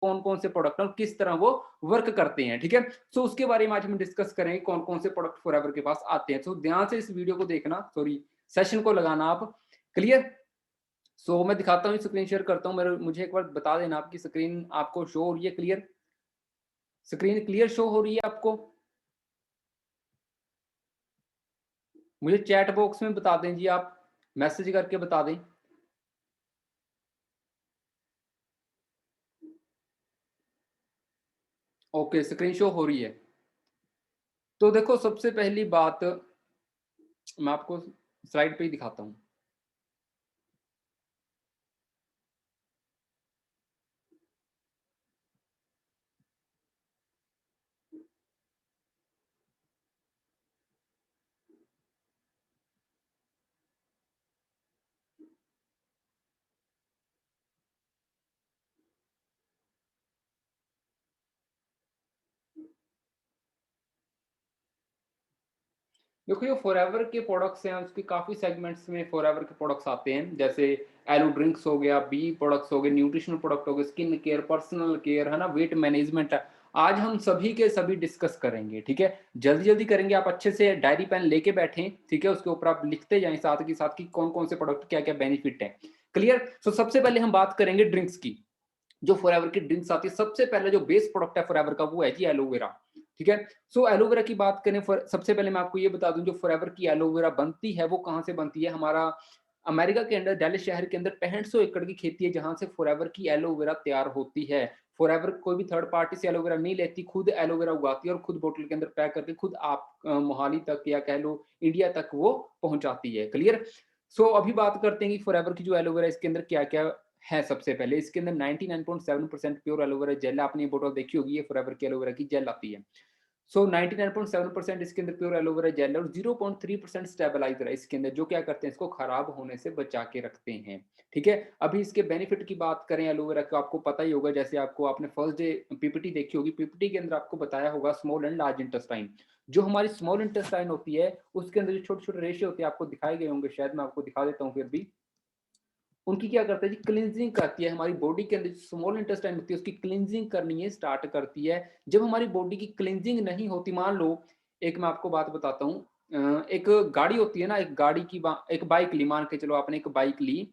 कौन-कौन से प्रोडक्ट हैं और किस तरह वो वर्क करते हैं, ठीक है? सो उसके बारे में आज हम डिस्कस करेंगे कौन-कौन से प्रोडक्ट फॉरएवर के पास आते हैं। सो ध्यान से इस वीडियो को देखना, सॉरी सेशन को लगाना आप, क्लियर? सो मैं दिखाता हूँ, स्क्रीन शेयर करता हूँ। मेरे मुझे एक बार बता देना आपकी स्क्रीन आपको शो हो रही है क्लियर? स्क्रीन क्लियर शो हो रही है आपको? मुझे चैट बॉक्स में बता दें जी आप, मैसेज करके बता दें। ओके, स्क्रीन शो हो रही है। तो देखो सबसे पहली बात मैं आपको स्लाइड पे ही दिखाता हूँ। देखो, ये फॉरएवर के प्रोडक्ट्स हैं, उसके काफ़ी सेगमेंट्स में फॉरएवर के प्रोडक्ट्स आते हैं, जैसे एलो ड्रिंक्स हो गया, बी प्रोडक्ट्स हो गए, न्यूट्रिशनल प्रोडक्ट हो गए, स्किन केयर, पर्सनल केयर, है ना, वेट मैनेजमेंट है। आज हम सभी के सभी डिस्कस करेंगे, ठीक है? जल्दी-जल्दी करेंगे, आप अच्छे से डायरी पेन लेके बैठें, ठीक है? उसके ऊपर आप लिखते जाएँ साथ के साथ कि कौन-कौन से प्रोडक्ट क्या-क्या बेनिफिट हैं। क्लियर? सो सबसे पहले हम बात करेंगे ड्रिंक्स की। जो फॉरएवर की ड्रिंक्स आती है, सबसे पहले जो बेस प्रोडक्ट है फॉरएवर का वो है जी एलोवेरा, ठीक है? सो एलोवेरा की बात करें, सबसे पहले मैं आपको ये बता दूं, जो फॉरएवर की एलोवेरा बनती है वो कहाँ से बनती है? हमारा अमेरिका के अंदर डेलिस शहर के अंदर 6500 एकड़ की खेती है जहां से फॉरएवर की एलोवेरा तैयार होती है। फॉरएवर कोई भी थर्ड पार्टी से एलोवेरा नहीं लेती, खुद एलोवेरा उगाती है और खुद बोतल के अंदर पैक करके खुद आप मोहाली तक या कह लो इंडिया तक वो पहुंचाती है। क्लियर? सो अभी बात करते हैं कि फॉरएवर की जो एलोवेरा इसके अंदर क्या क्या है। सबसे पहले इसके अंदर 99.7% प्योर एलोवेरा जेल, आपने ये बोतल देखी होगी, ये फॉरएवर की एलोवेरा की जेल आती है। सो 99.7% इसके अंदर प्योर एलोवेरा जेल है और 0.3% स्टेबलाइजर है इसके अंदर, जो क्या करते हैं, इसको खराब होने से बचा के रखते हैं, ठीक है? अभी इसके बेनिफिट की बात करें एलोवेरा का, आपको पता ही होगा, जैसे आपको आपने फर्स्ट डे पीपीटी देखी होगी, पीपीटी के अंदर आपको बताया होगा स्मॉल एंड लार्ज इंटेस्टाइन। जो हमारी स्मॉल इंटेस्टाइन होती है उसके अंदर जो छोटे छोटे रेशे होते हैं आपको दिखाए गए होंगे, शायद मैं आपको दिखा देता हूँ फिर भी। उनकी क्या करता है जी, क्लींजिंग करती है। हमारी बॉडी के अंदर स्मॉल इंटेस्टाइन होती है, उसकी क्लींजिंग करनी है स्टार्ट करती है। जब हमारी बॉडी की क्लींजिंग नहीं होती, मान लो, एक मैं आपको बात बताता हूँ, एक गाड़ी होती है ना, एक गाड़ी की एक बाइक ली, मान के चलो आपने एक बाइक ली,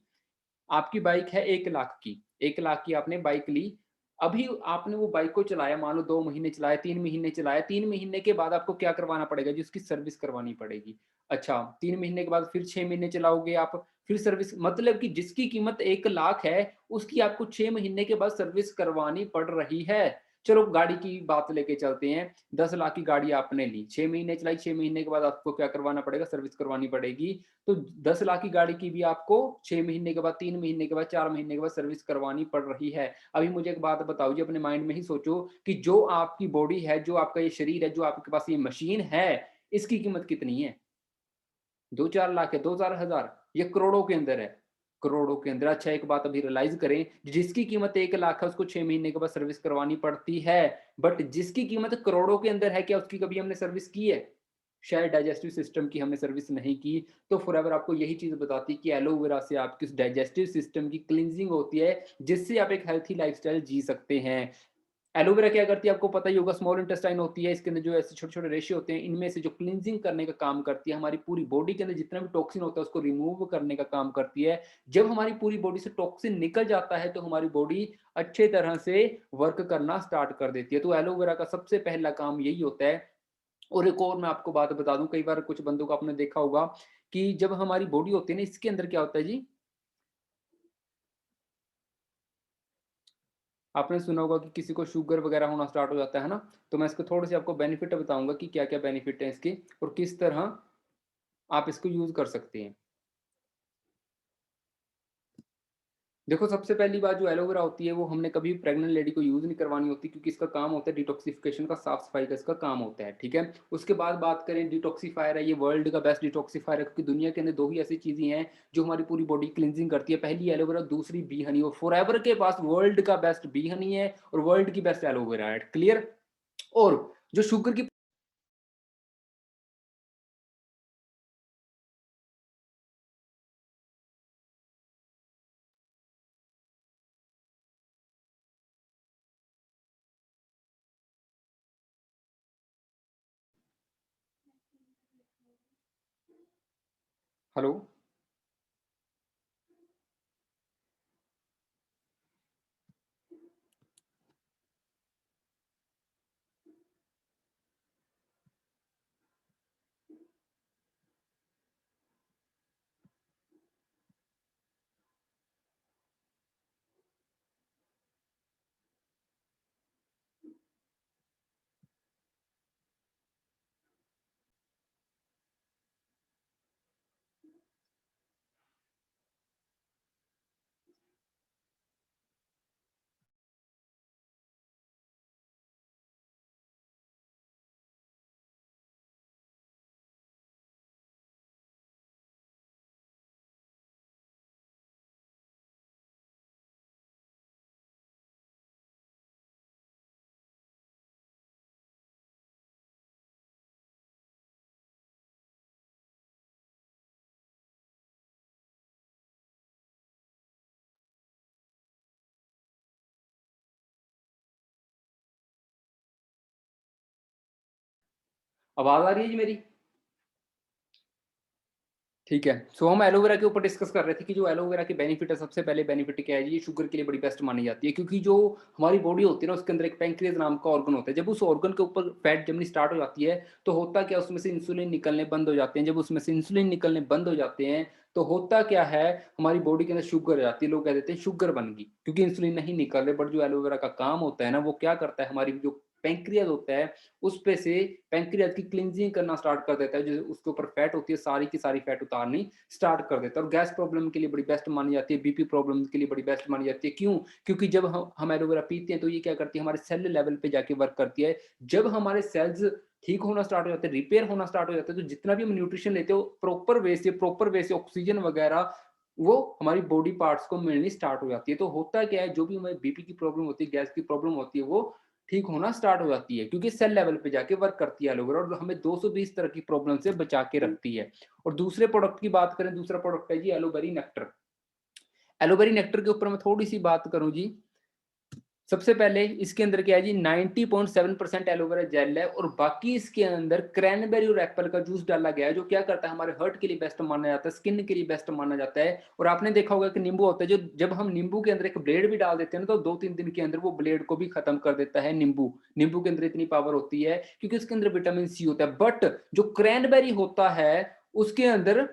आपकी बाइक है 1 लाख की, 1 लाख की आपने बाइक ली। अभी आपने वो बाइक को चलाया, मान लो 2 महीने चलाया, 3 महीने चलाया, 3 महीने के बाद आपको क्या करवाना पड़ेगा जी, उसकी सर्विस करवानी पड़ेगी। अच्छा, 3 महीने के बाद फिर 6 महीने चलाओगे आप, फिर सर्विस, मतलब कि जिसकी कीमत 1 लाख है उसकी आपको 6 महीने के बाद सर्विस करवानी पड़ रही है। चलो गाड़ी की बात लेके चलते हैं, 10 लाख की गाड़ी आपने ली, 6 महीने चलाई, 6 महीने के बाद आपको क्या करवाना पड़ेगा, सर्विस करवानी पड़ेगी। तो 10 लाख की गाड़ी की भी आपको 6 महीने के बाद, 3 महीने के बाद, 4 महीने के बाद सर्विस करवानी पड़ रही है। अभी मुझे एक बात बताओ जी, अपने माइंड में ही सोचो कि जो आपकी बॉडी है, जो आपका ये शरीर है, जो आपके पास ये मशीन है, इसकी कीमत कितनी है? 2-4 लाख है, 2-4 हज़ार, ये करोड़ों के अंदर है, करोड़ों के अंदर। अच्छा, एक बात अभी रियलाइज करें, जिसकी कीमत 1 लाख है उसको 6 महीने के बाद सर्विस करवानी पड़ती है, बट जिसकी कीमत करोड़ों के अंदर है, क्या उसकी कभी हमने सर्विस की है? शायद डाइजेस्टिव सिस्टम की हमने सर्विस नहीं की। तो फॉरएवर आपको यही चीज़ बताती है कि एलोवेरा से आपकी डाइजेस्टिव सिस्टम की क्लींजिंग होती है, जिससे आप एक हेल्थी लाइफ़स्टाइल जी सकते हैं। एलोवेरा क्या करती है आपको पता ही होगा, स्मॉल इंटेस्टाइन होती है, इसके अंदर जो ऐसे छोटे-छोटे रेशे होते हैं, इनमें से जो क्लींजिंग करने का काम करती है, हमारी पूरी बॉडी के अंदर जितना भी टॉक्सिन होता है उसको रिमूव करने का काम करती है। जब हमारी पूरी बॉडी से टॉक्सिन निकल जाता है तो हमारी बॉडी अच्छे तरह से वर्क करना स्टार्ट कर देती है। तो एलोवेरा का सबसे पहला काम यही होता है। और एक और मैं आपको बात बता दूँ, कई बार कुछ बंदों को आपने देखा होगा कि जब हमारी बॉडी होती है ना, इसके अंदर क्या होता है जी, आपने सुना होगा कि किसी को शुगर वगैरह होना स्टार्ट हो जाता है ना? तो मैं इसके थोड़े से आपको बेनिफिट बताऊँगा कि क्या-क्या बेनिफिट हैं इसके और किस तरह आप इसको यूज़ कर सकते हैं। देखो, सबसे पहली बात, जो एलोवेरा होती है वो हमने कभी प्रेग्नेंट लेडी को यूज़ नहीं करवानी होती, क्योंकि इसका काम होता है डिटॉक्सिफिकेशन का, साफ-सफाई का इसका काम होता है, ठीक है? उसके बाद बात करें, डिटॉक्सिफायर है, ये वर्ल्ड का बेस्ट डिटॉक्सिफायर है, क्योंकि दुनिया के अंदर 2 ही ऐसी चीज़ें हैं जो हमारी पूरी बॉडी क्लींजिंग करती है। पहली एलोवेरा, दूसरी बी हनी, और फॉरएवर के पास वर्ल्ड का बेस्ट बी हनी है और वर्ल्ड की बेस्ट एलोवेरा है, क्लियर? और जो शुगर की हेलो। आवाज आ रही है जी मेरी? ठीक है। सो हम एलोवेरा के ऊपर डिस्कस कर रहे थे कि जो एलोवेरा के बेनिफिट है, सबसे पहले बेनिफिट क्या है जी, ये शुगर के लिए बड़ी बेस्ट मानी जाती है, क्योंकि जो हमारी बॉडी होती है ना, उसके अंदर एक पैंक्रियाज नाम का ऑर्गन होता है। जब उस ऑर्गन के ऊपर फैट जमनी स्टार्ट हो जाती है, तो होता क्या, उसमें से इंसुलिन निकलने बंद हो जाते हैं। जब उसमें से इंसुलिन निकलने बंद हो जाते हैं, तो होता क्या है, हमारी बॉडी के अंदर शुगर आ जाती है। लोग कह देते हैं शुगर बन गई, क्योंकि इंसुलिन नहीं निकल रहे। बट जो एलोवेरा का काम होता है ना, वो क्या करता है, हमारी जो पैंक्रियाज होता है, उस पे से पैंक्रियाज की क्लींजिंग करना स्टार्ट कर देता है। जो उसके ऊपर फैट होती है, सारी की सारी फैट उतारनी स्टार्ट कर देता है। और गैस प्रॉब्लम के लिए बड़ी बेस्ट मानी जाती है, बीपी प्रॉब्लम के लिए बड़ी बेस्ट मानी जाती है। क्यों? क्योंकि जब हम एलोवेरा पीते हैं, तो ये क्या करती है, हमारे सेल लेवल पे जाके वर्क करती है। जब हमारे सेल्स ठीक होना स्टार्ट हो जाते हैं, रिपेयर होना स्टार्ट हो जाता है, तो जितना भी हम न्यूट्रिशन लेते हो, प्रॉपर वे से ऑक्सीजन वगैरह वो हमारी बॉडी पार्ट्स को मिलनी स्टार्ट हो जाती है। तो होता क्या है, जो भी हमें बीपी की प्रॉब्लम होती है, गैस की प्रॉब्लम होती है, वो ठीक होना स्टार्ट हो जाती है, क्योंकि सेल लेवल पे जाके वर्क करती है एलोवेरा, और हमें 220 तरह की प्रॉब्लम से बचा के रखती है। और दूसरे प्रोडक्ट की बात करें, दूसरा प्रोडक्ट है जी एलोवेरी नेक्टर। एलोवेरी नेक्टर के ऊपर मैं थोड़ी सी बात करूं जी। सबसे पहले इसके अंदर क्या है जी, 90.7% एलोवेरा जेल है, और बाकी इसके अंदर क्रैनबेरी और एप्पल का जूस डाला गया है, जो क्या करता है, हमारे हर्ट के लिए बेस्ट माना जाता है, स्किन के लिए बेस्ट माना जाता है। और आपने देखा होगा कि नींबू होता है, जो जब हम नींबू के अंदर एक ब्लेड भी डाल देते हैं ना, तो 2-3 दिन के अंदर वो ब्लेड को भी खत्म कर देता है नींबू। नींबू के अंदर इतनी पावर होती है, क्योंकि उसके अंदर विटामिन सी होता है। बट जो क्रैनबेरी होता है, उसके अंदर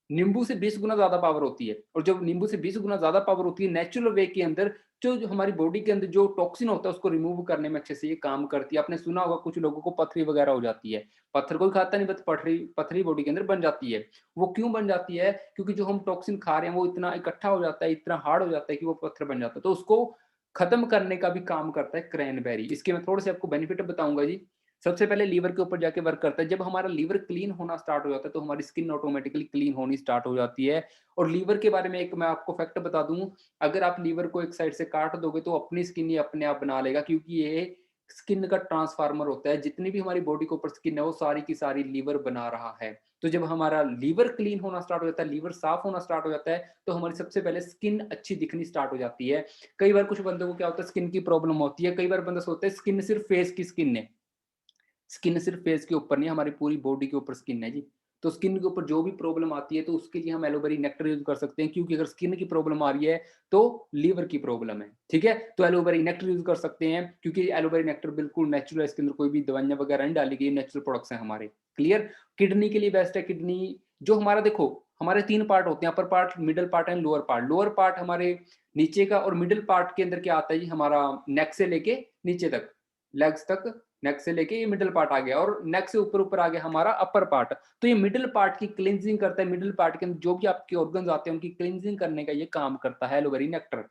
नींबू से 20 गुना ज्यादा पावर होती है। और जब नींबू से 20 गुना ज्यादा पावर होती है, नेचुरल वे के अंदर, जो हमारी बॉडी के अंदर जो टॉक्सिन होता है, उसको रिमूव करने में अच्छे से ये काम करती है। आपने सुना होगा कुछ लोगों को पथरी वगैरह हो जाती है, पत्थर कोई खाता नहीं, बस पथरी पथरी बॉडी के अंदर बन जाती है। वो क्यों बन जाती है? क्योंकि जो हम टॉक्सिन खा रहे हैं, वो इतना इकट्ठा हो जाता है, इतना हार्ड हो जाता है कि वो पत्थर बन जाता है। तो उसको खत्म करने का भी काम करता है क्रैनबेरी। इसके मैं थोड़े से आपको बेनिफिट बताऊंगा जी। सबसे पहले लीवर के ऊपर जाके वर्क करता है। जब हमारा लीवर क्लीन होना स्टार्ट हो जाता है, तो हमारी स्किन ऑटोमेटिकली क्लीन होनी स्टार्ट हो जाती है। और लीवर के बारे में एक मैं आपको फैक्ट बता दूं, अगर आप लीवर को एक साइड से काट दोगे, तो अपनी स्किन ये अपने आप बना लेगा, क्योंकि ये स्किन का ट्रांसफार्मर होता है। जितनी भी हमारी बॉडी के ऊपर स्किन है, वो सारी की सारी लीवर बना रहा है। तो जब हमारा लीवर क्लीन होना स्टार्ट हो जाता है, लीवर साफ होना स्टार्ट हो जाता है, तो हमारी सबसे पहले स्किन अच्छी दिखनी स्टार्ट हो जाती है। कई बार कुछ बंदों को क्या होता है, स्किन की प्रॉब्लम होती है। कई बार बंदा सोचता है स्किन सिर्फ फेस की स्किन है। स्किन सिर्फ फेस के ऊपर नहीं, हमारी पूरी बॉडी के ऊपर स्किन है जी। तो स्किन के ऊपर जो भी प्रॉब्लम आती है, तो उसके लिए हम एलोवेरी नेक्टर यूज कर सकते हैं, क्योंकि अगर स्किन की प्रॉब्लम आ रही है, तो लीवर की प्रॉब्लम है, ठीक है। तो एलोवेरी नेक्टर यूज कर सकते हैं, क्योंकि एलोवेरी नेक्टर बिल्कुल नेचुरल है, इसके अंदर कोई भी दवाइयां वगैरह नहीं डाली गई, नेचुरल प्रोडक्ट्स हैं हमारे। क्लियर। किडनी के लिए बेस्ट है। किडनी जो हमारा, देखो हमारे 3 पार्ट होते हैं, upper part, middle part and lower part. Lower part हमारे नीचे का, और मिडल पार्ट के अंदर क्या आता है जी, हमारा नेक से लेके नीचे तक, लेग्स तक, नेक से लेके ये मिडिल पार्ट आ गया, और नेक से ऊपर ऊपर आ गया हमारा अपर पार्ट। तो ये मिडिल पार्ट की क्लींजिंग करता है। मिडिल पार्ट के अंदर जो भी आपके ऑर्गन्स आते हैं, उनकी क्लींजिंग करने का ये काम करता है एलोवेरी नेक्टर।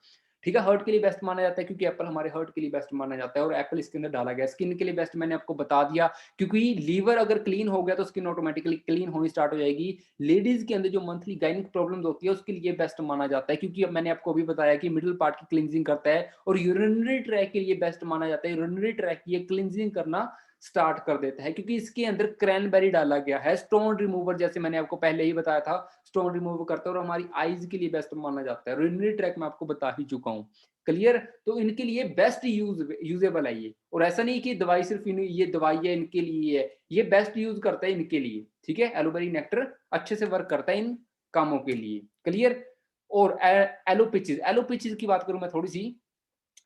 ठीक है। हर्ट के लिए बेस्ट माना जाता है, क्योंकि एप्पल हमारे हर्ट के लिए बेस्ट माना जाता है, और एप्पल इसके अंदर डाला गया। स्किन के लिए बेस्ट मैंने आपको बता दिया, क्योंकि लीवर अगर क्लीन हो गया, तो स्किन ऑटोमेटिकली क्लीन होनी स्टार्ट हो जाएगी। लेडीज के अंदर जो मंथली गायनिक प्रॉब्लम्स होती है, उसके लिए बेस्ट माना जाता है, क्योंकि अब मैंने आपको अभी बताया कि मिडिल पार्ट की क्लींजिंग करता है। और यूरिनरी ट्रैक के लिए बेस्ट माना जाता है। यूरिनरी ट्रैक की क्लींजिंग करना स्टार्ट कर देता है, क्योंकि इसके अंदर क्रैनबेरी डाला गया है, स्टोन रिमूवर, जैसे मैंने आपको पहले ही बताया था, स्टोन रिमूव करता है। और हमारी आईज के लिए बेस्ट माना जाता है। यूरिनरी ट्रैक मैं आपको बता ही चुका हूँ। क्लियर। तो इनके लिए बेस्ट यूजेबल है ये। और ऐसा नहीं कि दवाई सिर्फ ये दवाई है इनके लिए है, ये बेस्ट यूज करता है इनके लिए। ठीक है। एलोवेरी नेक्टर अच्छे से वर्क करता है इन कामों के लिए। क्लियर? और एलोपेचिस की बात करूँ मैं थोड़ी-सी,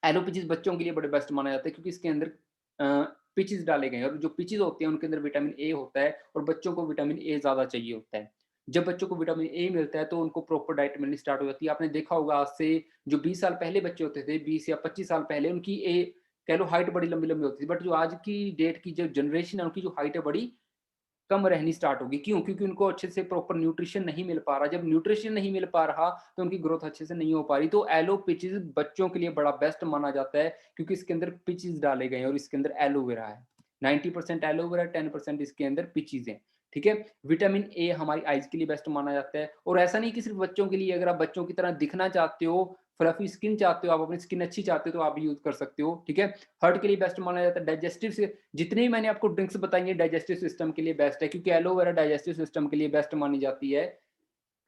एलोपेचिस बच्चों के लिए बड़े बेस्ट माना जाता है क्योंकि इसके अंदर पिचेस डाले गए हैं और जो पिचेस होते हैं उनके अंदर विटामिन ए होता है और बच्चों को विटामिन ए ज़्यादा चाहिए होता है। जब बच्चों को विटामिन ए मिलता है तो उनको प्रॉपर डाइट मिलनी स्टार्ट हो जाती है। आपने देखा होगा आज से जो 20 साल पहले बच्चे होते थे, 20 या 25 साल पहले उनकी कह लो हाइट बड़ी लंबी-लंबी होती थी। बट जो आज की डेट की जो जनरेशन है उनकी जो हाइट है बड़ी कम रहनी स्टार्ट होगी। क्यों? क्योंकि उनको अच्छे से प्रॉपर न्यूट्रिशन नहीं मिल पा रहा। जब न्यूट्रिशन नहीं मिल पा रहा, तो उनकी ग्रोथ अच्छे से नहीं हो पा रही। तो एलो पिचेस बच्चों के लिए बड़ा बेस्ट माना जाता है क्योंकि इसके अंदर पिचेस डाले गए हैं और इसके अंदर एलोवेरा है। 90% एलोवेरा, 10% इसके अंदर पिचेस हैं। ठीक है? विटामिन ए हमारी आइज़ के लिए बेस्ट माना जाता है और ऐसा नहीं कि सिर्फ़ बच्चों के लिए, अगर आप बच्चों की तरह दिखना चाहते हो, फ्लफी स्किन चाहते हो, आप अपनी स्किन अच्छी चाहते हो, तो आप भी यूज़ कर सकते हो। ठीक है? हार्ट के लिए बेस्ट माना जाता है, डाइजेस्टिव से जितने भी मैंने आपको ड्रिंक्स बताई हैं डाइजेस्टिव सिस्टम के लिए बेस्ट है क्योंकि एलोवेरा डाइजेस्टिव सिस्टम के लिए बेस्ट मानी जाती है।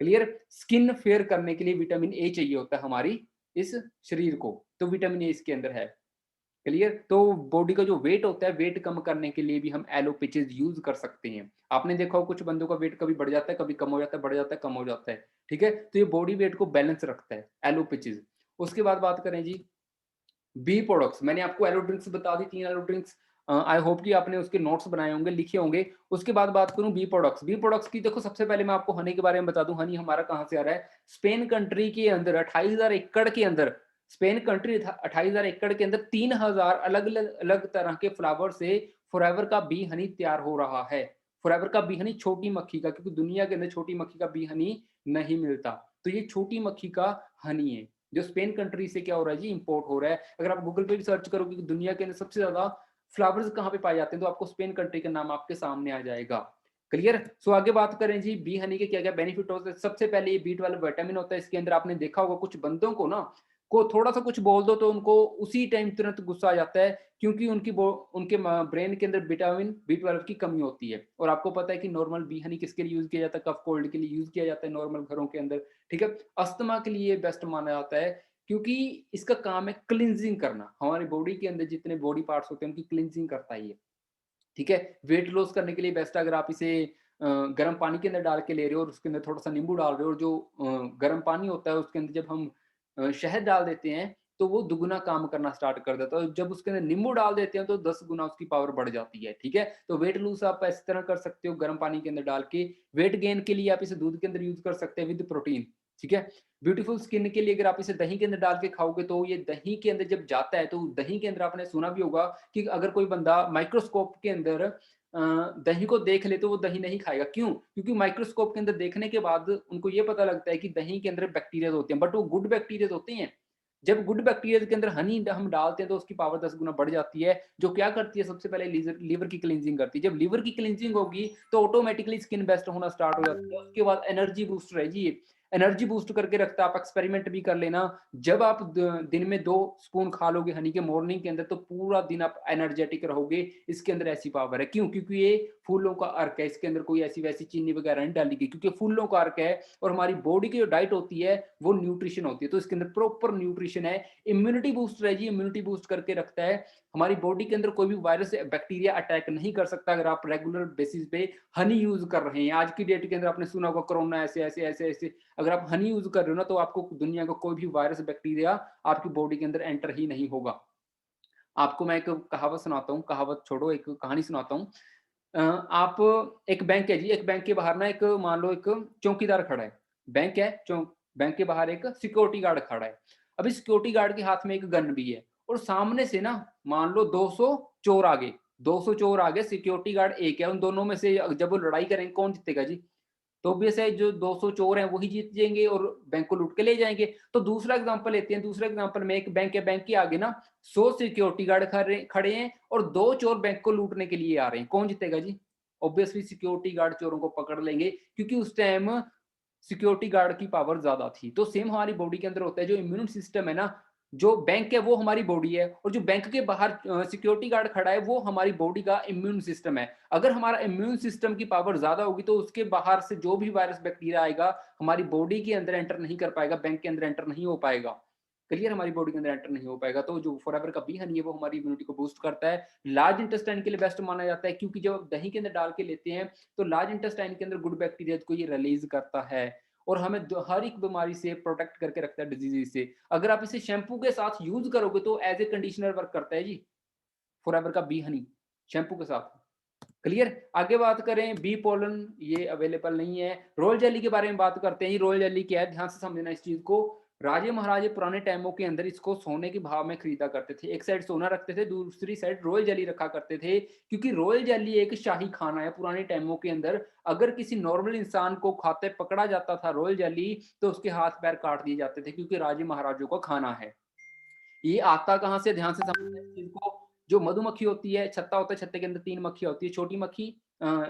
क्लियर? स्किन फेयर करने के लिए विटामिन ए चाहिए होता है हमारी इस शरीर को, तो विटामिन ए इसके अंदर है। क्लियर? तो बॉडी का जो वेट होता है, वेट कम करने के लिए भी हम एलो पिचेज़ यूज़ कर सकते हैं। आपने देखा हो कुछ बंदों का वेट कभी बढ़ जाता है, कभी कम हो जाता है, बढ़ जाता है, कम हो जाता है। ठीक है? तो ये बॉडी वेट को बैलेंस रखता है, एलो पिचेज़। उसके बाद बात करें जी बी प्रोडक्ट्स, मैंने आपको एलो ड्रिंक्स बता दी, 3 एलो ड्रिंक्स। आई होप कि आपने उसके नोट्स बनाए होंगे, लिखे होंगे। उसके बाद बात करूँ बी प्रोडक्ट्स। बी प्रोडक्ट्स की देखो, सबसे पहले मैं आपको हनी के बारे में बता दूँ, हनी हमारा कहाँ से आ रहा है? स्पेन कंट्री के अंदर 28,000 एकड़ के अंदर, स्पेन कंट्री था 28,000 एकड़ के अंदर 3,000 अलग-अलग अलग तरह के फ्लावर से फॉरएवर का बी हनी तैयार हो रहा है। फॉरएवर का बी हनी छोटी मक्खी का, क्योंकि दुनिया के अंदर छोटी मक्खी का बी हनी नहीं मिलता। तो ये छोटी मक्खी का हनी है। जो स्पेन कंट्री से क्या हो रहा है जी, इंपोर्ट हो रहा है। अगर आप गूगल पे भी सर्च करोगे कि दुनिया के अंदर सबसे ज्यादा फ्लावर्स कहाँ पे पाए जाते हैं, तो आपको स्पेन कंट्री का नाम आपके सामने आ जाएगा। क्लियर? सो आगे बात करें जी, बी हनी के क्या क्या बेनिफिट होते हैं। सबसे पहले ये बी12 विटामिन होता है इसके अंदर। आपने देखा होगा कुछ बंदों को ना, को थोड़ा सा कुछ बोल दो तो उनको उसी टाइम तुरंत गुस्सा आ जाता है, क्योंकि उनके ब्रेन के अंदर विटामिन बी12 की कमी होती है। और आपको पता है कि नॉर्मल बी हनी किसके लिए यूज किया जाता है? कफ कोल्ड के लिए यूज किया जाता है नॉर्मल घरों के अंदर। ठीक है? अस्थमा के लिए बेस्ट माना जाता है क्योंकि इसका काम है क्लींजिंग करना। हमारी बॉडी के अंदर जितने बॉडी पार्ट्स होते हैं उनकी क्लींजिंग करता है ये। ठीक है? वेट लॉस करने के लिए बेस्ट है। अगर आप इसे गर्म पानी के अंदर डाल के ले रहे हो और उसके अंदर थोड़ा-सा नींबू डाल रहे हो, और जो गर्म पानी होता है उसके अंदर जब हम शहद डाल देते हैं, तो वो दुगुना काम करना स्टार्ट कर देता है। और जब उसके अंदर नींबू डाल देते हैं तो 10 गुना उसकी पावर बढ़ जाती है। ठीक है? तो वेट लूज़ आप इस तरह कर सकते हो गर्म पानी के अंदर डाल के। वेट गेन के लिए आप इसे दूध के अंदर यूज़ कर सकते हैं विद प्रोटीन। ठीक है? ब्यूटीफुल स्किन के लिए अगर आप इसे दही के अंदर डाल के खाओगे, तो ये दही के अंदर जब जाता है, तो दही के अंदर आपने सुना भी होगा कि अगर कोई बंदा माइक्रोस्कोप के अंदर दही को देख ले तो वो दही नहीं खाएगा। क्यों? क्योंकि माइक्रोस्कोप के अंदर देखने के बाद उनको ये पता लगता है कि दही के अंदर बैक्टीरियाज़ होते हैं, बट वो गुड बैक्टीरियाज़ होते हैं। जब गुड बैक्टीरिया के अंदर हनी हम डालते हैं तो उसकी पावर 10 गुना बढ़ जाती है, जो क्या करती है? सबसे पहले लीवर लीवर की क्लींजिंग करती है। जब लीवर की क्लींजिंग होगी तो ऑटोमेटिकली स्किन बेस्ट होना स्टार्ट हो जाती है। उसके बाद एनर्जी बूस्टर है जी ये, एनर्जी बूस्ट करके रखता है। आप एक्सपेरिमेंट भी कर लेना। जब आप दिन में 2 स्पून खा लोगे हनी के मॉर्निंग के अंदर, तो पूरा दिन आप एनर्जेटिक रहोगे। इसके अंदर ऐसी पावर है। क्यों? क्योंकि ये फूलों का अर्क है। इसके अंदर कोई ऐसी वैसी चीनी वगैरह नहीं डाली गई, क्योंकि फूलों का अर्क है और हमारी बॉडी की जो डाइट होती है वो न्यूट्रिशन होती है। तो इसके अंदर प्रॉपर न्यूट्रिशन है। इम्यूनिटी बूस्टर है जी, इम्यूनिटी बूस्ट करके रखता है। हमारी बॉडी के अंदर कोई भी वायरस या बैक्टीरिया अटैक नहीं कर सकता अगर आप रेगुलर बेसिस पे हनी यूज कर रहे हैं। आज की डेट के अंदर आपने सुना होगा कोरोना ऐसे ऐसे ऐसे ऐसे, अगर आप हनी यूज कर रहे हो ना, तो आपको दुनिया का कोई भी वायरस बैक्टीरिया आपकी बॉडी के अंदर एंटर ही नहीं होगा। आपको मैं एक कहावत सुनाता हूँ, कहावत छोड़ो, एक कहानी सुनाता हूँ। आप, एक बैंक है जी, एक बैंक के बाहर ना एक, मान लो एक चौकीदार खड़ा है। बैंक है, बैंक के बाहर एक सिक्योरिटी गार्ड खड़ा है। अभी सिक्योरिटी गार्ड के हाथ में एक गन भी है और सामने से ना मान लो 200 चोर आ गए। 200 चोर आ गए, सिक्योरिटी गार्ड एक है। उन दोनों में से जब वो लड़ाई करेंगे कौन जीतेगा जी? तो ऑब्वियस है जो 200 चोर हैं वही जीत जाएँगे और बैंक को लूट के ले जाएँगे। तो दूसरा एग्ज़ाम्पल लेते हैं, दूसरे एग्ज़ाम्पल में एक बैंक है, बैंक के आगे ना 100 सिक्योरिटी गार्ड खड़े खड़े हैं और 2 चोर बैंक को लूटने के लिए आ रहे हैं। कौन जीतेगा जी? ऑब्वियसली सिक्योरिटी गार्ड चोरों को पकड़ लेंगे, क्योंकि उस टाइम सिक्योरिटी गार्ड की पावर ज़्यादा थी। तो सेम हमारी बॉडी के अंदर होता है, जो इम्यून सिस्टम है ना, जो बैंक है वो हमारी बॉडी है और जो बैंक के बाहर सिक्योरिटी गार्ड खड़ा है वो हमारी बॉडी का इम्यून सिस्टम है। अगर हमारा इम्यून सिस्टम की पावर ज़्यादा होगी तो उसके बाहर से जो भी वायरस बैक्टीरिया आएगा, हमारी बॉडी के अंदर एंटर नहीं कर पाएगा, बैंक के अंदर एंटर नहीं हो पाएगा। क्लियर? हमारी बॉडी के अंदर एंटर नहीं हो पाएगा। तो जो फॉरएवर का बी हनी है वो हमारी इम्यूनिटी को बूस्ट करता है। लार्ज इंटेस्टाइन के लिए बेस्ट माना जाता है, क्योंकि जब आप दही के अंदर डाल के लेते हैं तो लार्ज इंटेस्टाइन के अंदर गुड बैक्टीरिया को ये रिलीज़ करता है। और हमें हर एक बीमारी से प्रोटेक्ट करके रखता है, डिजीज से। अगर आप इसे शैम्पू के साथ यूज करोगे तो एज ए कंडीशनर वर्क करता है जी, फॉरएवर का बी हनी शैम्पू के साथ। क्लियर। आगे बात करें बी पोलन, ये अवेलेबल नहीं है। रोयल जेली के बारे में बात करते हैं। ये रोयल जेली क्या है, ध्यान से समझना इस चीज को। राजे महाराजे पुराने टाइमों के अंदर इसको सोने के भाव में खरीदा करते थे। एक साइड सोना रखते थे, दूसरी साइड रोयल जेली रखा करते थे, क्योंकि रोयल जेली एक शाही खाना है पुराने टाइमों के अंदर। अगर किसी नॉर्मल इंसान को खाते पकड़ा जाता था रोयल जेली, तो उसके हाथ पैर काट दिए जाते थे, क्योंकि राजे महाराजों का खाना है। ये आता कहाँ से, ध्यान से समझना इस चीज को। जो मधुमक्खी होती है, छत्ता होता है, छत्ते के अंदर 3 मक्खियाँ होती है, छोटी मक्खी,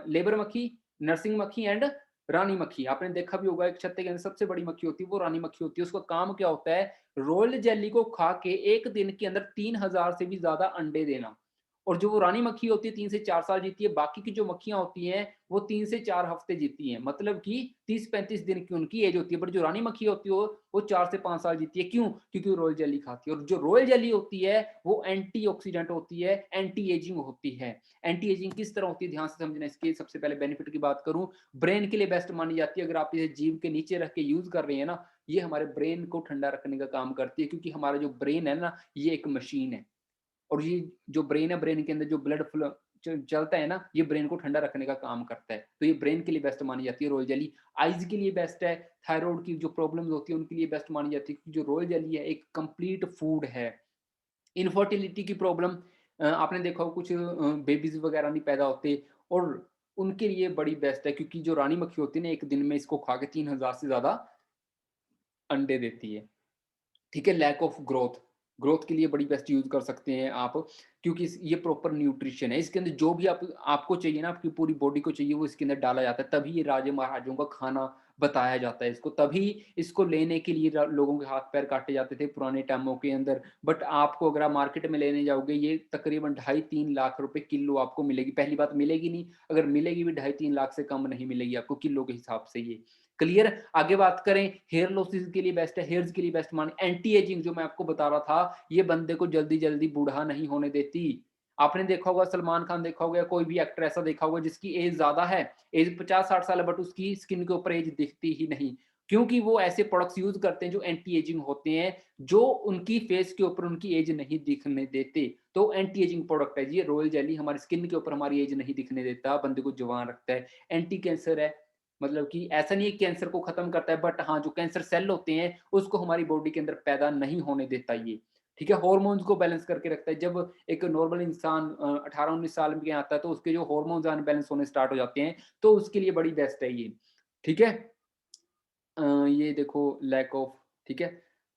लेबर मक्खी, नर्सिंग मक्खी एंड रानी मक्खी। आपने देखा भी होगा, एक छत्ते के अंदर सबसे बड़ी मक्खी होती है वो रानी मक्खी होती है। उसका काम क्या होता है, रोयल जेली को खा के एक दिन के अंदर 3000 से भी ज्यादा अंडे देना। और जो वो रानी मक्खी होती है 3 से 4 साल जीती है, बाकी की जो मक्खियां होती हैं वो 3 से 4 हफ्ते जीती हैं, मतलब कि 30-35 दिन की उनकी एज होती है। बट जो रानी मक्खी होती है वो 4 से 5 साल जीती है। क्यों? क्योंकि वो रॉयल जेली खाती है। और जो रॉयल जेली होती है वो एंटीऑक्सीडेंट होती है, एंटी एजिंग होती है। एंटी एजिंग किस तरह होती है, ध्यान से समझना। इसके सबसे पहले बेनिफिट की बात करूं, ब्रेन के लिए बेस्ट मानी जाती है। अगर आप इसे जीभ के नीचे रख के यूज कर रहे हैं ना, ये हमारे ब्रेन को ठंडा रखने का काम करती है, क्योंकि हमारा जो ब्रेन है ना, ये एक मशीन है। और ये जो ब्रेन है, ब्रेन के अंदर जो ब्लड फ्लो चलता है ना, ये ब्रेन को ठंडा रखने का काम करता है। तो ये ब्रेन के लिए बेस्ट मानी जाती है रोयल जेली। आइज के लिए बेस्ट है। थायराइड की जो प्रॉब्लम्स होती है उनके लिए बेस्ट मानी जाती है, क्योंकि जो रोयल जेली है एक कंप्लीट फूड है। इनफर्टिलिटी की प्रॉब्लम, आपने देखा हो कुछ बेबीज वगैरह नहीं पैदा होते, और उनके लिए बड़ी बेस्ट है, क्योंकि जो रानी मक्खी होती है ना, एक दिन में इसको खा के 3000 से ज्यादा अंडे देती है। ठीक है। लैक ऑफ ग्रोथ, ग्रोथ के लिए बड़ी बेस्ट यूज कर सकते हैं आप, क्योंकि ये प्रॉपर न्यूट्रिशन है। इसके अंदर जो भी आपको चाहिए ना, आपकी पूरी बॉडी को चाहिए, वो इसके अंदर डाला जाता है। तभी ये राजे महाराजों का खाना बताया जाता है इसको। तभी इसको लेने के लिए लोगों के हाथ पैर काटे जाते थे पुराने टाइमों के अंदर। बट आपको अगर आप मार्केट में लेने जाओगे, ये तकरीबन 2.5-3 लाख रुपए किलो आपको मिलेगी। पहली बात मिलेगी नहीं, अगर मिलेगी भी 2.5-3 लाख से कम नहीं मिलेगी आपको किलो के हिसाब से ये। क्लियर। आगे बात करें, हेयर लॉसेस के लिए बेस्ट है, हेयर्स के लिए बेस्ट मान। एंटी एजिंग जो मैं आपको बता रहा था, ये बंदे को जल्दी जल्दी बूढ़ा नहीं होने देती। आपने देखा होगा, सलमान खान देखा होगा, कोई भी एक्टर ऐसा देखा होगा जिसकी एज ज्यादा है, एज 50-60 साल है, बट उसकी स्किन के ऊपर एज दिखती ही नहीं। क्योंकि वो ऐसे प्रोडक्ट्स यूज करते हैं जो एंटी एजिंग होते हैं, जो उनकी फेस के ऊपर उनकी एज नहीं दिखने देते। तो एंटी एजिंग प्रोडक्ट है जी रॉयल जेली, हमारी स्किन के ऊपर हमारी एज नहीं दिखने देता, बंदे को जवान रखता है। एंटी कैंसर है, मतलब कि ऐसा नहीं है कैंसर को खत्म करता है, बट हाँ, जो कैंसर सेल होते हैं उसको हमारी बॉडी के अंदर पैदा नहीं होने देता ये। ठीक है। हार्मोन्स को बैलेंस करके रखता है। जब एक नॉर्मल इंसान 18-19 साल में आता है, तो उसके जो हार्मोन्स अनबैलेंस होने स्टार्ट हो जाते हैं, तो उसके लिए बड़ी बेस्ट है ये। ठीक है। ये देखो लैक ऑफ, ठीक है,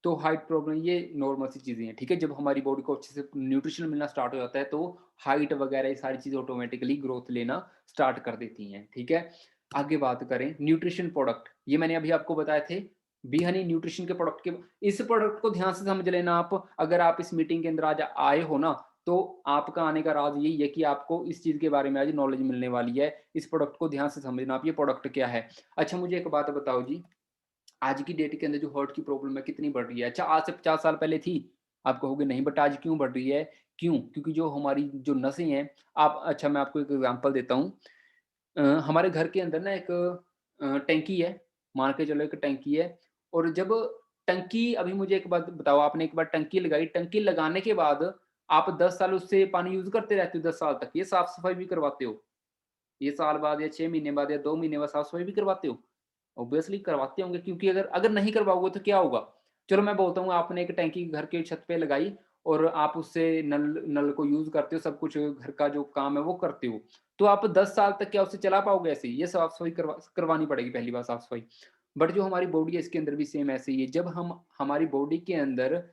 तो हाइट प्रॉब्लम, ये नॉर्मल सी चीजें हैं। ठीक है। जब हमारी बॉडी को अच्छे से न्यूट्रिशन मिलना स्टार्ट हो जाता है, तो हाइट वगैरह ये सारी चीजें ऑटोमेटिकली ग्रोथ लेना स्टार्ट कर देती हैं। ठीक है। आगे बात करें न्यूट्रिशन प्रोडक्ट, ये मैंने अभी आपको बताए थे बी हनी न्यूट्रिशन के प्रोडक्ट के। इस प्रोडक्ट को ध्यान से समझ लेना आप। अगर आप इस मीटिंग के अंदर आज आए हो ना, तो आपका आने का राज यही है कि आपको इस चीज के बारे में आज नॉलेज मिलने वाली है। इस प्रोडक्ट को ध्यान से समझना आप, ये प्रोडक्ट क्या है। अच्छा, मुझे एक बात बताओ जी, आज की डेट के अंदर जो हार्ट की प्रॉब्लम है कितनी बढ़ रही है? अच्छा, आज से 50 साल पहले थी, आप कहोगे नहीं, बट आज क्यों बढ़ रही है? क्यों? क्योंकि जो हमारी जो नसें हैं, आप, अच्छा मैं आपको एक एग्जांपल देता हूँ। हमारे घर के अंदर ना एक टंकी है, मान के चलो एक टंकी है। और जब टंकी, अभी मुझे एक बात बताओ, आपने एक बार टंकी लगाई, टंकी लगाने के बाद आप 10 साल उससे पानी यूज करते रहते हो, 10 साल तक ये साफ सफाई भी करवाते हो? ये साल बाद या 6 महीने बाद या 2 महीने बाद साफ सफाई भी करवाते हो? ऑब्वियसली करवाते होंगे, क्योंकि अगर अगर नहीं करवाओगे तो क्या होगा? चलो मैं बोलता हूँ, आपने एक टैंकी घर के छत पे लगाई, और आप उससे नल नल को यूज करते हो, सब कुछ घर का जो काम है वो करते हो, तो आप 10 साल तक क्या उससे चला पाओगे? ऐसे ही ये साफ सफाई करवानी पड़ेगी, पहली बार साफ सफाई। बट जो हमारी बॉडी है, इसके अंदर भी सेम ऐसे ही है। जब हम, हमारी बॉडी के अंदर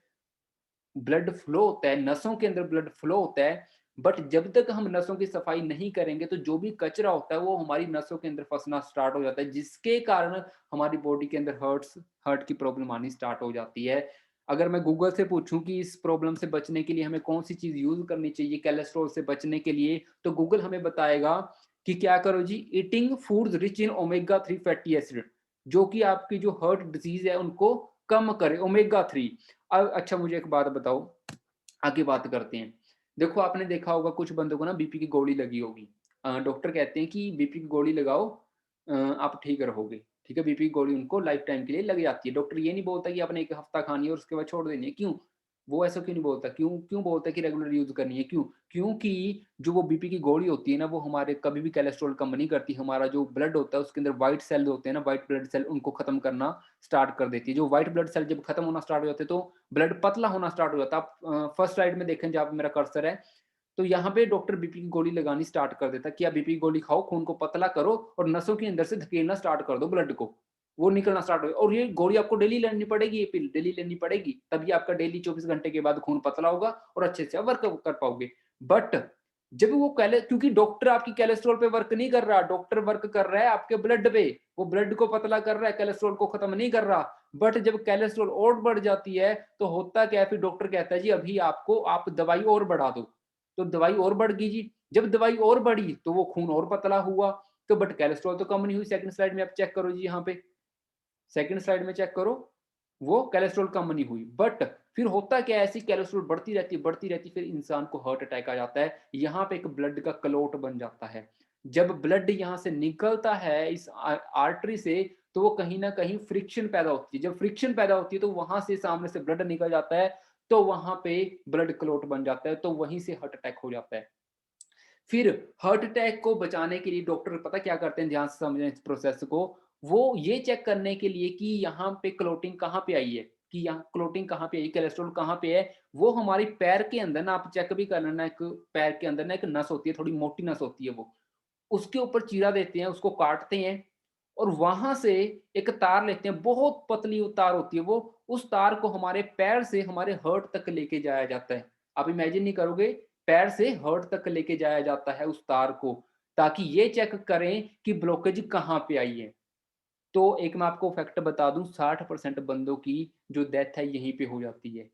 ब्लड फ्लो होता है, नसों के अंदर ब्लड फ्लो होता है, बट जब तक हम नसों की सफाई नहीं करेंगे, तो जो भी कचरा होता है वो हमारी नसों के अंदर फंसना स्टार्ट हो जाता है, जिसके कारण हमारी बॉडी के अंदर हर्ट की प्रॉब्लम आनी स्टार्ट हो जाती है। अगर मैं गूगल से पूछूं कि इस प्रॉब्लम से बचने के लिए हमें कौन सी चीज यूज करनी चाहिए कोलेस्ट्रॉल से बचने के लिए, तो गूगल हमें बताएगा कि क्या करो जी, eating foods rich in omega 3 fatty acid, जो कि आपकी जो हार्ट डिजीज है उनको कम करे, ओमेगा 3। अब अच्छा, मुझे एक बात बताओ, आगे बात करते हैं। देखो, आपने देखा होगा कुछ बंदों को ना बीपी की गोली लगी होगी, डॉक्टर कहते हैं कि बीपी की गोली लगाओ, आप ठीक रहोगे। ठीक है, बीपी की गोली उनको लाइफ टाइम के लिए लग जाती है। डॉक्टर ये नहीं बोलता कि आपने 1 हफ्ता खानी है और उसके बाद छोड़ देनी है, क्यों? वो ऐसा क्यों नहीं बोलता? क्यों क्यों बोलता है कि रेगुलर यूज़ करनी है, क्यों? क्योंकि जो वो बीपी की गोली होती है ना, वो हमारे कभी भी कोलेस्ट्रॉल कम नहीं करती। हमारा जो ब्लड होता है, उसके अंदर व्हाइट सेल होते हैं ना, व्हाइट ब्लड सेल, उनको खत्म करना स्टार्ट कर देती है। जो व्हाइट ब्लड सेल जब खत्म होना स्टार्ट हो जाते हैं, तो ब्लड पतला होना स्टार्ट हो जाता है। आप फर्स्ट स्लाइड में देखें जहाँ पे मेरा कर्सर है, तो यहाँ पे डॉक्टर बीपी की गोली लगानी स्टार्ट कर देता है कि आप बीपी की गोली खाओ, खून को पतला करो और नसों के अंदर से धकेलना स्टार्ट कर दो ब्लड को। वो निकलना स्टार्ट हो, और ये गोली आपको डेली लेनी पड़ेगी, ये पिल डेली लेनी पड़ेगी, तभी आपका डेली 24 घंटे के बाद खून पतला होगा और अच्छे से आप वर्क कर पाओगे। बट जब वो कैले क्योंकि डॉक्टर आपकी कोलेस्ट्रॉल पे वर्क नहीं कर रहा, डॉक्टर वर्क कर रहा है आपके ब्लड पे। वो ब्लड को पतला कर रहा है, कोलेस्ट्रॉल को खत्म नहीं कर रहा। बट जब कोलेस्ट्रॉल और बढ़ जाती है, तो होता क्या है, फिर डॉक्टर कहता है जी अभी आपको आप दवाई और बढ़ा दो। तो दवाई और बढ़ गई जी। जब दवाई और बढ़ी तो वो खून और पतला हुआ। तो बट कोलेस्ट्रॉल तो कम नहीं हुई। सेकंड स्लाइड में आप चेक करो जी, यहाँ पे सेकंड स्लाइड में चेक करो, वो कोलेस्ट्रॉल कम नहीं हुई। बट फिर होता क्या है, ऐसी कोलेस्ट्रॉल बढ़ती रहती, फिर इंसान को हार्ट अटैक आ जाता है। यहाँ पे एक ब्लड का क्लॉट बन जाता है। जब ब्लड यहाँ से निकलता है इस आर्टरी से, तो वो कहीं ना कहीं फ्रिक्शन पैदा होती है। जब फ्रिक्शन पैदा होती है, तो वहां से सामने से ब्लड निकल जाता है, तो वहां पे ब्लड क्लॉट बन जाता है, तो वहीं से हार्ट अटैक हो जाता है। फिर हार्ट अटैक को बचाने के लिए डॉक्टर पता क्या करते हैं, ध्यान से समझें इस प्रोसेस को। वो ये चेक करने के लिए कि यहाँ पे क्लॉटिंग कहाँ पे आई है, कि यहाँ क्लॉटिंग कहाँ पे आई, कोलेस्ट्रॉल कहाँ पे है। वो हमारी पैर के अंदर ना, आप चेक भी कर लेना, एक पैर के अंदर ना एक नस होती है, थोड़ी मोटी नस होती है वो। उसके ऊपर चीरा देते हैं, उसको काटते हैं और वहां से एक तार लेते हैं, बहुत पतली वो तार होती है वो। उस तार को हमारे पैर से हमारे हर्ट तक लेके जाया जाता है। आप इमेजिन नहीं करोगे, पैर से हर्ट तक लेके जाया जाता है उस तार को, ताकि ये चेक करें कि ब्लॉकेज कहाँ पे आई है। तो एक मैं आपको फैक्ट बता दूं, 60% बंदों की जो डेथ है यहीं पे हो जाती है।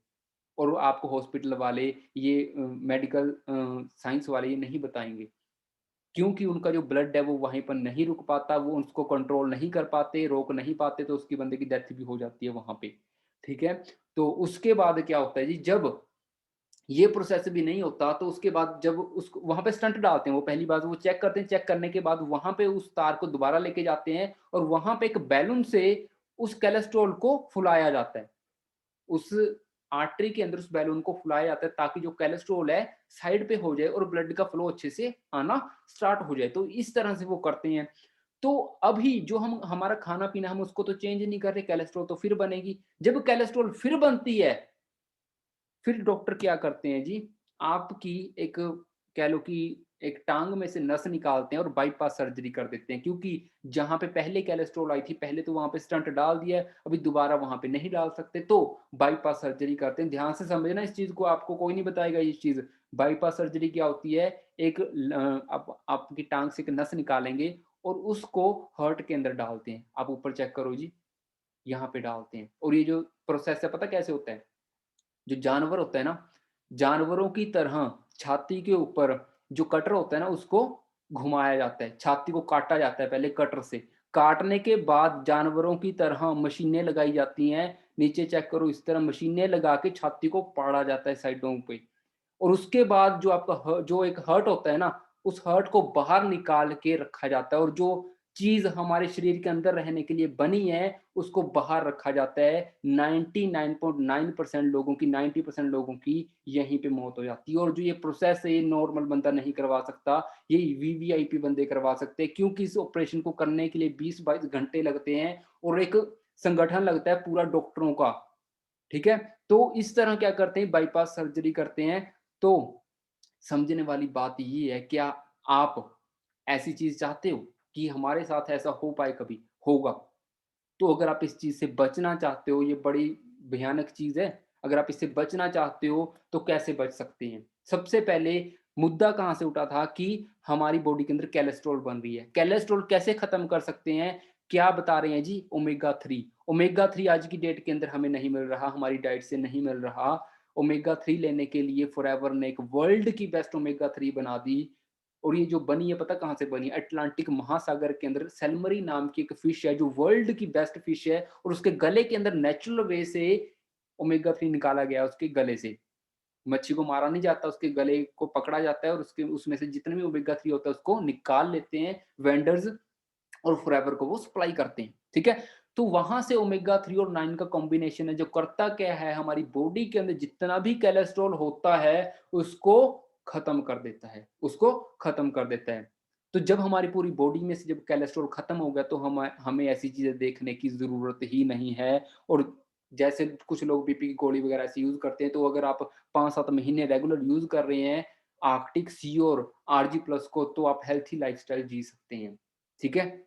और आपको हॉस्पिटल वाले ये मेडिकल साइंस वाले ये नहीं बताएंगे, क्योंकि उनका जो ब्लड है वो वहीं पर नहीं रुक पाता, वो उसको कंट्रोल नहीं कर पाते, रोक नहीं पाते, तो उसकी बंदे की डेथ भी हो जाती है वहाँ पे, ठीक है? तो उसके बाद क्या होता है जी, जब ये प्रोसेस भी नहीं होता, तो उसके बाद जब उसको वहाँ पे स्टंट डालते हैं, वो पहली बार वो चेक करते हैं, चेक करने के बाद वहाँ पे उस तार को दोबारा लेके जाते हैं और वहाँ पे एक बैलून से उस कोलेस्ट्रॉल को फुलाया जाता है। उस आर्टरी के अंदर उस बैलून को फुलाया जाता है, ताकि जो कोलेस्ट्रॉल है साइड पे हो जाए और ब्लड का फ्लो अच्छे से आना स्टार्ट हो जाए। तो इस तरह से वो करते हैं। तो अभी जो हम हमारा खाना पीना, हम उसको तो चेंज नहीं कर रहे, कोलेस्ट्रॉल तो फिर बनेगी। जब कोलेस्ट्रॉल फिर बनती है, फिर डॉक्टर क्या करते हैं जी, आपकी एक कह लो कि एक टांग में से नस निकालते हैं और बाईपास सर्जरी कर देते हैं, क्योंकि जहां पे पहले कोलेस्ट्रॉल आई थी, पहले तो वहां पे स्टंट डाल दिया है, अभी दोबारा वहां पे नहीं डाल सकते, तो बाईपास सर्जरी करते हैं। ध्यान से समझना इस चीज को, आपको कोई नहीं बताएगा ये चीज। बाईपास सर्जरी क्या होती है, एक आप आपकी टांग से एक नस निकालेंगे और उसको हर्ट के अंदर डालते हैं। आप ऊपर चेक करो जी, यहाँ पे डालते हैं। और ये जो प्रोसेस है पता कैसे होता है, जो जानवर होता है ना, जानवरों की तरह छाती के ऊपर जो कटर होता है ना, उसको घुमाया जाता है, छाती को काटा जाता है पहले कटर से। काटने के बाद जानवरों की तरह मशीनें लगाई जाती हैं, नीचे चेक करो, इस तरह मशीनें लगा के छाती को पाड़ा जाता है साइडों पे। और उसके बाद जो आपका जो एक हर्ट होता है ना, उस हर्ट को बाहर निकाल के रखा जाता है, और जो चीज हमारे शरीर के अंदर रहने के लिए बनी है उसको बाहर रखा जाता है। 99.9% लोगों की, 90% लोगों की यहीं पे मौत हो जाती है। और जो ये प्रोसेस है, ये नॉर्मल बंदा नहीं करवा सकता, ये वीवीआईपी बंदे करवा सकते हैं, क्योंकि इस ऑपरेशन को करने के लिए 20-22 घंटे लगते हैं और एक संगठन लगता है पूरा डॉक्टरों का, ठीक है? तो इस तरह क्या करते हैं, बाईपास सर्जरी करते हैं। तो समझने वाली बात ये है, क्या आप ऐसी चीज चाहते हो कि हमारे साथ ऐसा हो पाए, कभी होगा? तो अगर आप इस चीज से बचना चाहते हो, ये बड़ी भयानक चीज है, अगर आप इससे बचना चाहते हो तो कैसे बच सकते हैं? सबसे पहले मुद्दा कहां से उठा था कि हमारी बॉडी के अंदर कोलेस्ट्रॉल बन रही है। कोलेस्ट्रॉल कैसे खत्म कर सकते हैं? क्या बता रहे हैं जी, ओमेगा 3। ओमेगा 3 आज की डेट के अंदर हमें नहीं मिल रहा, हमारी डाइट से नहीं मिल रहा। ओमेगा 3 लेने के लिए फॉरएवर ने एक वर्ल्ड की बेस्ट ओमेगा 3 बना दी। और ये जो बनी है, पता कहाँ से बनी है? अटलांटिक महासागर के अंदर सेलमरी नाम की एक फिश है, जो वर्ल्ड की बेस्ट फिश है, और उसके गले के अंदर नेचुरल वे से ओमेगा 3 निकाला गया उसके गले से। मच्छी को मारा नहीं जाता, उसके गले को पकड़ा जाता है और उसके उसमें से जितने भी ओमेगा 3 होता है उसको निकाल लेते हैं वेंडर्स, और फॉरएवर को वो सप्लाई करते हैं, ठीक है? तो वहाँ से ओमेगा 3 और 9 का कॉम्बिनेशन है, जो करता क्या है, हमारी बॉडी के अंदर जितना भी कोलेस्ट्रॉल होता है, उसको खत्म कर देता है, उसको खत्म कर देता है। तो जब हमारी पूरी बॉडी में से जब कोलेस्ट्रॉल खत्म हो गया, तो हमें ऐसी चीज़ें देखने की ज़रूरत ही नहीं है। और जैसे कुछ लोग बीपी की गोली वगैरह ऐसे यूज़ करते हैं, तो अगर आप 5-7 महीने रेगुलर यूज़ कर रहे हैं, आर्कटिक सी और आरजी प्लस को, तो आप हेल्थी लाइफ़स्टाइल जी सकते हैं, ठीक है?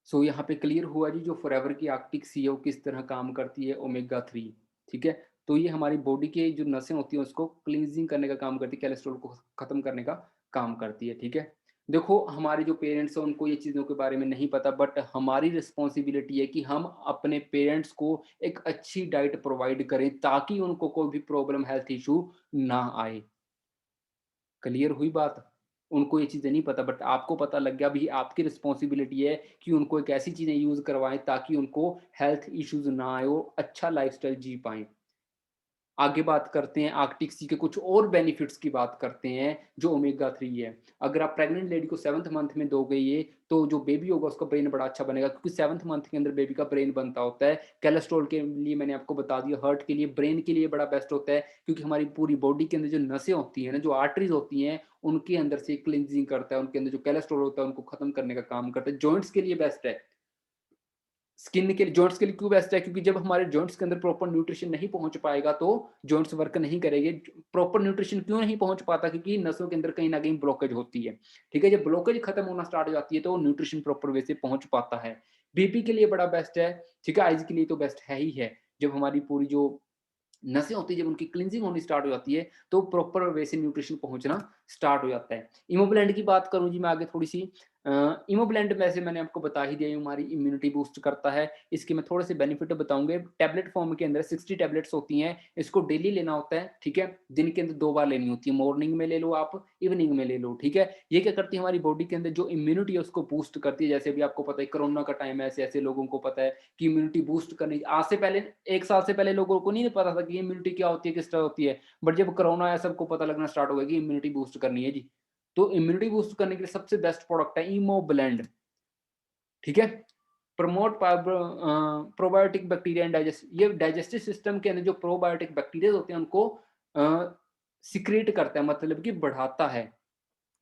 सो यहाँ पे क्लियर हुआ जी, जो फॉरएवर की आर्कटिक सी है वो किस तरह काम करती है, ओमेगा 3, ठीक है? तो ये हमारी बॉडी के जो नसें होती हैं उसको क्लींजिंग करने का काम करती है, कोलेस्ट्रॉल को खत्म करने का काम करती है, ठीक है? देखो, हमारे जो पेरेंट्स हैं उनको ये चीज़ों के बारे में नहीं पता, बट हमारी रिस्पॉन्सिबिलिटी है कि हम अपने पेरेंट्स को एक अच्छी डाइट प्रोवाइड करें, ताकि उनको कोई भी प्रॉब्लम, हेल्थ इश्यू ना आए। क्लियर हुई बात? उनको ये चीज़ें नहीं पता, बट आपको पता लग गया, अभी आपकी रिस्पॉन्सिबिलिटी है कि उनको एक ऐसी चीज़ें यूज़ करवाएँ ताकि उनको हेल्थ इश्यूज़ ना आए, वो अच्छा लाइफ़स्टाइल जी पाएँ। आगे बात करते हैं आर्कटिक सी के कुछ और बेनिफिट्स की बात करते हैं, जो ओमेगा 3 है। अगर आप प्रेग्नेंट लेडी को 7th मंथ में दोगे ये, तो जो बेबी होगा उसका ब्रेन बड़ा अच्छा बनेगा, क्योंकि 7th मंथ के अंदर बेबी का ब्रेन बनता होता है। कोलेस्ट्रॉल के लिए मैंने आपको बता दिया, हार्ट के लिए, ब्रेन के लिए बड़ा बेस्ट होता है, क्योंकि हमारी पूरी बॉडी के अंदर जो नसें होती हैं ना, जो आर्टरीज़ होती हैं, उनके अंदर से क्लींजिंग करता है, उनके अंदर जो कोलेस्ट्रॉल होता है उनको खत्म करने का काम करता है। जॉइंट्स के लिए बेस्ट है। स्किन के लिए, जॉइंट्स के लिए क्यों बेस्ट है? क्योंकि जब हमारे जॉइंट्स के अंदर प्रॉपर न्यूट्रिशन नहीं पहुँच पाएगा, तो जॉइंट्स वर्क नहीं करेंगे। प्रॉपर न्यूट्रिशन क्यों नहीं पहुँच पाता? क्योंकि नसों के अंदर कहीं न कहीं ब्लॉकेज होती है, ठीक है? जब ब्लॉकेज खत्म होना स्टार्ट हो जाती है, तो न्यूट्रिशन प्रॉपर वे से पहुँच पाता है। बीपी के लिए बड़ा बेस्ट है, ठीक है? आइज़ के लिए तो बेस्ट है ही है। जब हमारी पूरी जो नसें होती हैं, जब उनकी क्लींजिंग होनी स्टार्ट हो जाती है, तो प्रॉपर वे से न्यूट्रिशन पहुँचना स्टार्ट हो जाता है। इमोब्लेंड की बात करूँ जी मैं आगे थोड़ी-सी, इमोब्लेंड वैसे मैंने आपको बता ही दिया, ये हमारी इम्यूनिटी बूस्ट करता है। इसके मैं थोड़े से बेनिफिट बताऊँगे। टैबलेट फॉर्म के अंदर 60 टैबलेट्स होती हैं, इसको डेली लेना होता है, ठीक है? दिन के अंदर 2 बार लेनी होती है, मॉर्निंग में ले लो आप, इवनिंग में ले लो, ठीक है? ये क्या करती है, हमारी बॉडी के अंदर जो इम्यूनिटी है उसको बूस्ट करती है। जैसे अभी आपको पता है कोरोना का टाइम है, ऐसे-ऐसे लोगों को पता है कि इम्यूनिटी बूस्ट करनी, आज से पहले 1 साल से पहले लोगों को नहीं पता था कि इम्यूनिटी क्या होती है, किस तरह होती है। बट जब कोरोना आया, सबको पता लगना स्टार्ट हो गया कि इम्यूनिटी बूस्ट करनी है जी। तो इम्यूनिटी बूस्ट करने के लिए सबसे बेस्ट प्रोडक्ट है इमोब्लेंड, ठीक है? प्रोबायोटिक बैक्टीरिया एंड ये डाइजेस्टिव सिस्टम के अंदर जो प्रोबायोटिक बैक्टीरिया होते हैं उनको सिक्रीट करता है, मतलब कि बढ़ाता है।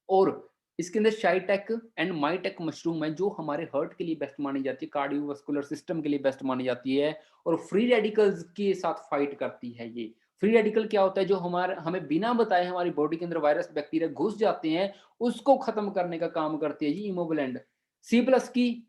और इसके अंदर शाइटेक एंड माइटेक मशरूम है, जो हमारे हार्ट के लिए बेस्ट मानी जाती है, कार्डियोवास्कुलर सिस्टम के लिए बेस्ट मानी जाती है, और फ्री रेडिकल्स के साथ फाइट करती है ये। फ्री रेडिकल क्या होता है? जो हमें बिना बताए हमारी बॉडी के अंदर वायरस बैक्टीरिया घुस जाते हैं, उसको खत्म करने का काम करती है जी इमोबिलेंट। सी प्लस की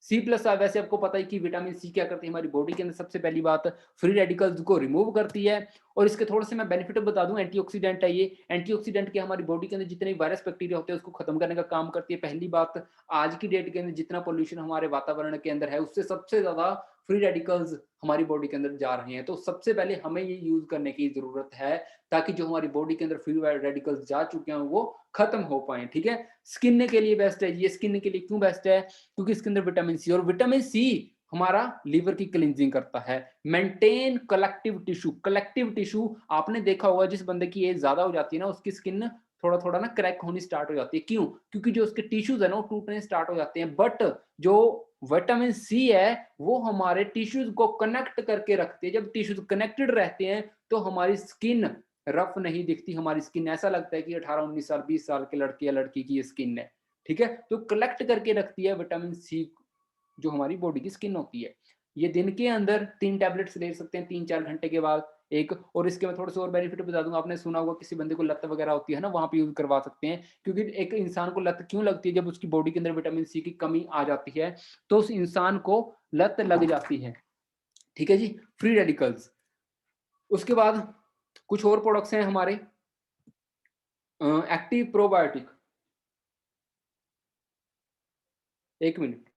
सी प्लस वैसे आपको पता है कि विटामिन सी क्या करती है हमारी बॉडी के अंदर, सबसे पहली बात फ्री रेडिकल्स को रिमूव करती है। और इसके थोड़े से मैं बेनिफिट बता दूं, एंटीऑक्सीडेंट है ये। एंटीऑक्सीडेंट के हमारी बॉडी के अंदर जितने वायरस बैक्टीरिया होते हैं उसको खत्म करने का काम करती है। पहली बात, आज की डेट के अंदर जितना पोल्यूशन हमारे वातावरण के अंदर है, उससे सबसे ज्यादा फ्री रेडिकल्स हमारी बॉडी के अंदर जा रहे हैं। तो सबसे पहले हमें ये यूज करने की जरूरत है, ताकि जो हमारी बॉडी के अंदर फ्री रेडिकल्स जा चुके हैं वो खत्म हो पाए, ठीक है? स्किन के लिए बेस्ट है ये। स्किन के लिए क्यों बेस्ट है? क्योंकि इसके अंदर विटामिन सी, और विटामिन सी हमारा लीवर की क्लींजिंग करता है। मेंटेन कलेक्टिव टिश्यू आपने देखा होगा, जिस बंदे की एज ज्यादा हो जाती है ना, उसकी स्किन थोड़ा थोड़ा ना क्रैक होनी स्टार्ट हो जाती है। क्यों? क्योंकि जो उसके टिश्यूज है ना, वो टूटने स्टार्ट हो जाते हैं। बट जो विटामिन सी है, वो हमारे टिश्यूज को कनेक्ट करके रखते हैं। जब टिश्यूज कनेक्टेड रहते हैं, तो हमारी स्किन रफ नहीं दिखती। हमारी स्किन ऐसा लगता है कि 18-19 साल 20 साल के लड़के या लड़की की स्किन है, ठीक है? तो कलेक्ट करके रखती है विटामिन सी, जो हमारी बॉडी की स्किन होती है। ये दिन के अंदर 3 टैबलेट्स ले सकते हैं, 3-4 घंटे के बाद एक। और इसके मैं थोड़े से और बेनिफिट बता दूंगा। आपने सुना होगा किसी बंदे को लत वगैरह होती है ना, वहां पे यूज करवा सकते हैं। क्योंकि एक इंसान को लत क्यों लगती है? जब उसकी बॉडी के अंदर विटामिन सी की कमी आ जाती है, तो उस इंसान को लत लग जाती है, ठीक है जी? Free radicals. उसके बाद कुछ और प्रोडक्ट्स हैं हमारे, एक्टिव प्रोबायोटिक। एक मिनट।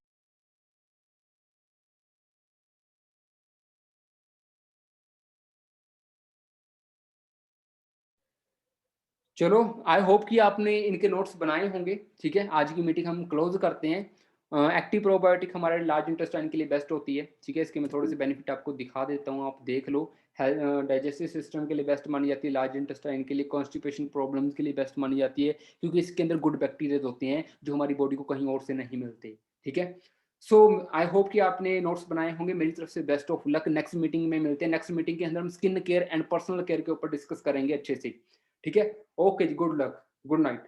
चलो, आई होप कि आपने इनके नोट्स बनाए होंगे, ठीक है? आज की मीटिंग हम क्लोज करते हैं। एक्टिव प्रोबायोटिक हमारे लार्ज इंटेस्टाइन के लिए बेस्ट होती है, ठीक है? इसके मैं थोड़े से बेनिफिट आपको दिखा देता हूँ, आप देख लो। डाइजेस्टिव सिस्टम के लिए बेस्ट मानी जाती है, लार्ज इंटेस्टाइन के लिए, कॉन्स्टिपेशन प्रॉब्लम्स के लिए बेस्ट मानी जाती है, क्योंकि इसके अंदर गुड बैक्टीरिया होते हैं जो हमारी बॉडी को कहीं और से नहीं मिलते, ठीक है? सो आई होप कि आपने नोट्स बनाए होंगे। मेरी तरफ से best of luck. Next meeting में मिलते हैं। नेक्स्ट मीटिंग के अंदर हम skin care and personal care के ऊपर डिस्कस करेंगे अच्छे से। ठीक है? ओके जी, गुड लक, गुड नाइट।